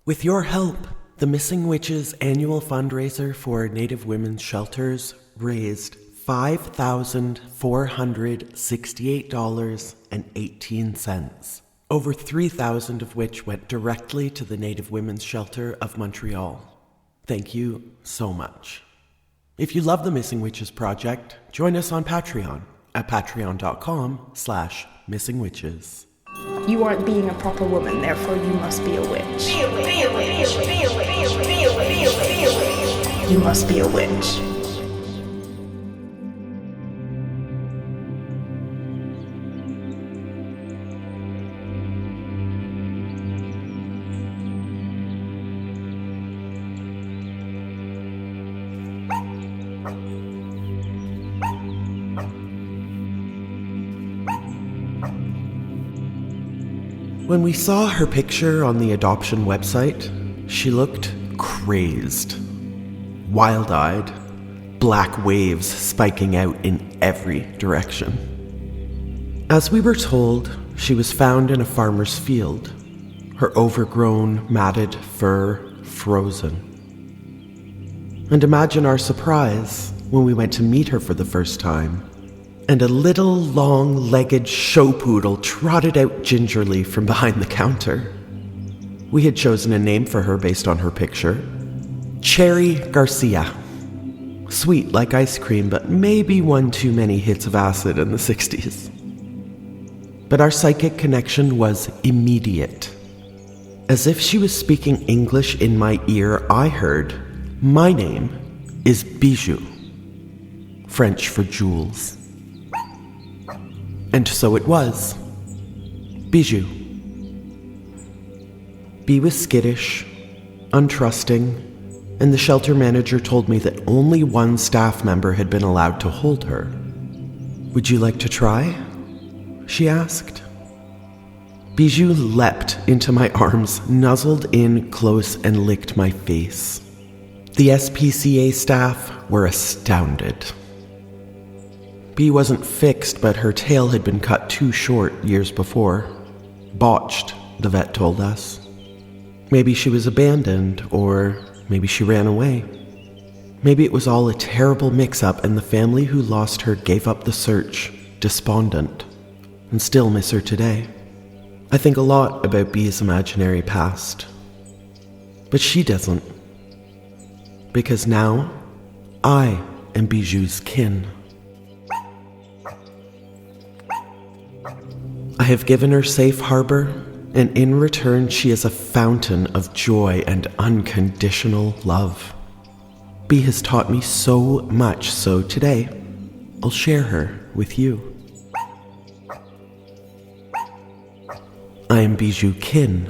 With your help, the Missing Witches annual fundraiser for Native women's shelters raised $5,468.18, over $3,000 of which went directly to the Native Women's Shelter of Montreal. Thank you so much. If you love the Missing Witches Project, join us on Patreon at patreon.com/missingwitches. You aren't being a proper woman, therefore you must be a witch. Be a witch. Be a witch. Be a witch. Be a witch. Be a witch. Be a witch. Be a witch. You must be a witch. When we saw her picture on the adoption website, she looked crazed. Wild-eyed, black waves spiking out in every direction. As we were told, she was found in a farmer's field, her overgrown, matted fur frozen. And imagine our surprise when we went to meet her for the first time, and a little long-legged show poodle trotted out gingerly from behind the counter. We had chosen a name for her based on her picture. Cherry Garcia. Sweet like ice cream, but maybe one too many hits of acid in the 60s. But our psychic connection was immediate. As if she was speaking English in my ear, I heard, "My name is Bijoux," French for jewels. And so it was. Bijoux. B was skittish, untrusting, and the shelter manager told me that only one staff member had been allowed to hold her. "Would you like to try?" she asked. Bijoux leapt into my arms, nuzzled in close, and licked my face. The SPCA staff were astounded. B wasn't fixed, but her tail had been cut too short years before. Botched, the vet told us. Maybe she was abandoned, or maybe she ran away. Maybe it was all a terrible mix-up and the family who lost her gave up the search, despondent, and still miss her today. I think a lot about B's imaginary past. But she doesn't. Because now, I am Bijou's kin. I have given her safe harbor, and in return she is a fountain of joy and unconditional love. B has taught me so much, so today I'll share her with you. I am Bijoux Kin.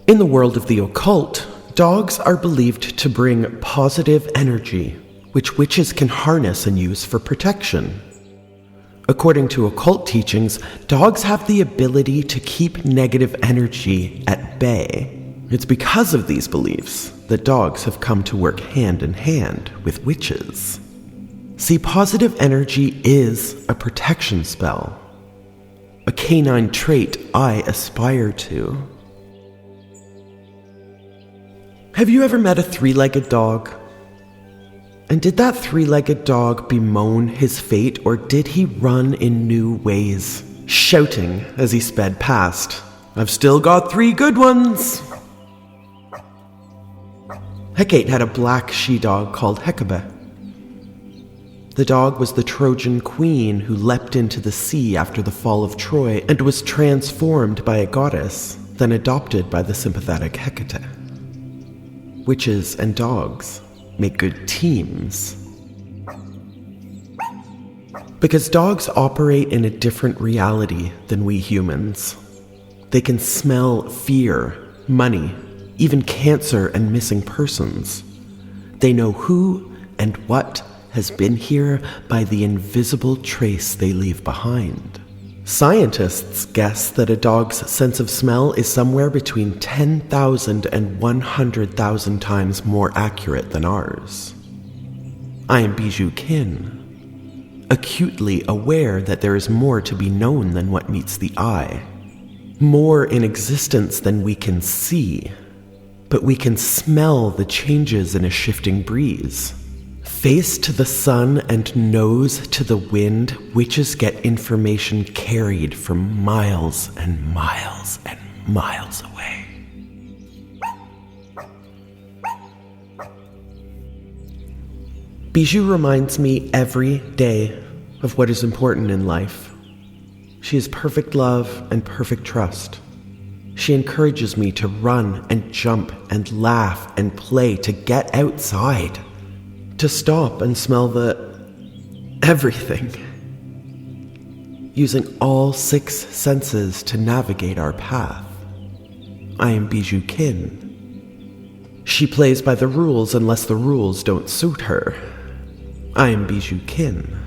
In the world of the occult, dogs are believed to bring positive energy, which witches can harness and use for protection. According to occult teachings, dogs have the ability to keep negative energy at bay. It's because of these beliefs that dogs have come to work hand in hand with witches. See, positive energy is a protection spell, a canine trait I aspire to. Have you ever met a three-legged dog? And did that three-legged dog bemoan his fate, or did he run in new ways, shouting as he sped past, "I've still got 3 good ones"? Hecate had a black she-dog called Hecuba. The dog was the Trojan queen who leapt into the sea after the fall of Troy and was transformed by a goddess, then adopted by the sympathetic Hecate. Witches and dogs make good teams. Because dogs operate in a different reality than we humans. They can smell fear, money, even cancer and missing persons. They know who and what has been here by the invisible trace they leave behind. Scientists guess that a dog's sense of smell is somewhere between 10,000 and 100,000 times more accurate than ours. I am Bijoux Kin, acutely aware that there is more to be known than what meets the eye, more in existence than we can see, but we can smell the changes in a shifting breeze. Face to the sun and nose to the wind, witches get information carried from miles and miles and miles away. Bijoux reminds me every day of what is important in life. She is perfect love and perfect trust. She encourages me to run and jump and laugh and play, to get outside, to stop and smell the everything, using all 6 senses to navigate our path. I am Bijoux Kin. She plays by the rules unless the rules don't suit her. I am Bijoux Kin.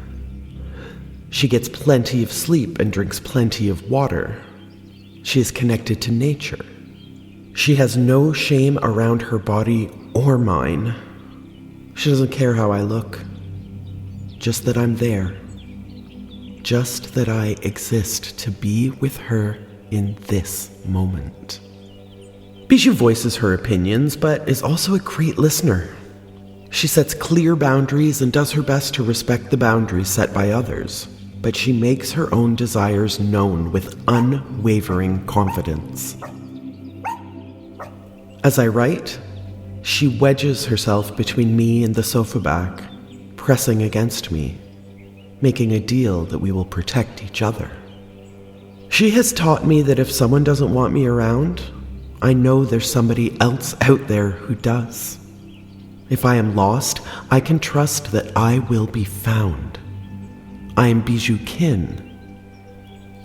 She gets plenty of sleep and drinks plenty of water. She is connected to nature. She has no shame around her body or mine. She doesn't care how I look. Just that I'm there. Just that I exist to be with her in this moment. Bijoux voices her opinions, but is also a great listener. She sets clear boundaries and does her best to respect the boundaries set by others, but she makes her own desires known with unwavering confidence. As I write, she wedges herself between me and the sofa back, pressing against me, making a deal that we will protect each other. She has taught me that if someone doesn't want me around, I know there's somebody else out there who does. If I am lost, I can trust that I will be found. I am Bijoux Kin.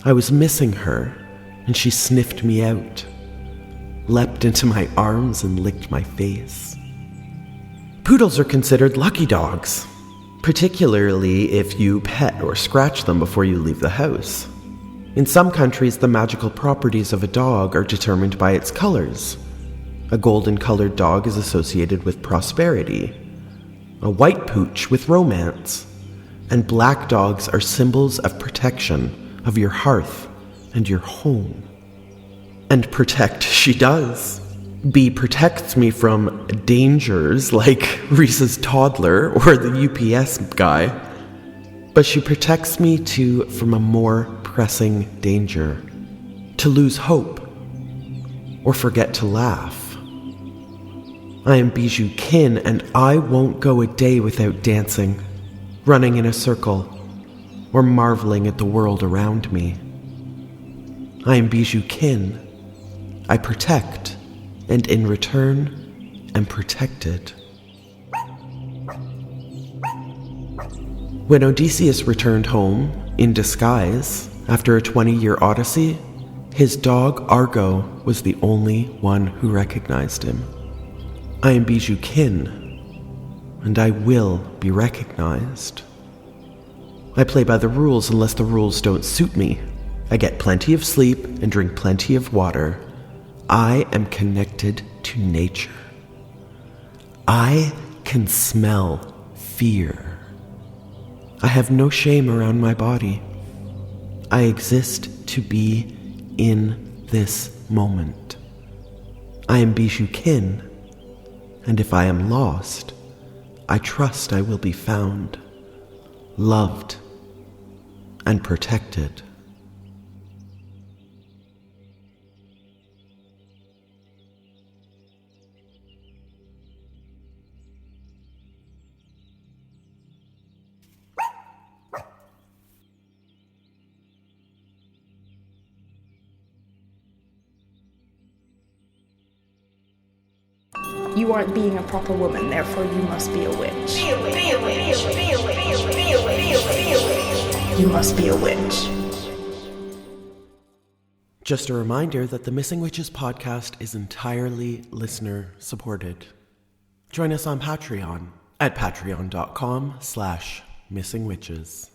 I was missing her, and she sniffed me out, leapt into my arms and licked my face. Poodles are considered lucky dogs, particularly if you pet or scratch them before you leave the house. In some countries, the magical properties of a dog are determined by its colors. A golden-colored dog is associated with prosperity, a white pooch with romance, and black dogs are symbols of protection of your hearth and your home. And protect she does. B protects me from dangers like Reese's toddler or the UPS guy, but she protects me too from a more pressing danger, to lose hope or forget to laugh. I am Bijoux Kin, and I won't go a day without dancing, running in a circle, or marveling at the world around me. I am Bijoux Kin. I protect, and in return, am protected. When Odysseus returned home, in disguise, after a 20-year odyssey, his dog Argo was the only one who recognized him. I am Bijoux Kin, and I will be recognized. I play by the rules unless the rules don't suit me. I get plenty of sleep and drink plenty of water. I am connected to nature. I can smell fear. I have no shame around my body. I exist to be in this moment. I am Bijoux Kin, and if I am lost, I trust I will be found, loved, and protected. You aren't being a proper woman, therefore you must be a witch. Be a witch. Be a witch. Be a witch. Be a witch. Be a witch. Be a witch. You must be a witch. Just a reminder that the Missing Witches podcast is entirely listener supported. Join us on Patreon at patreon.com/missingwitches.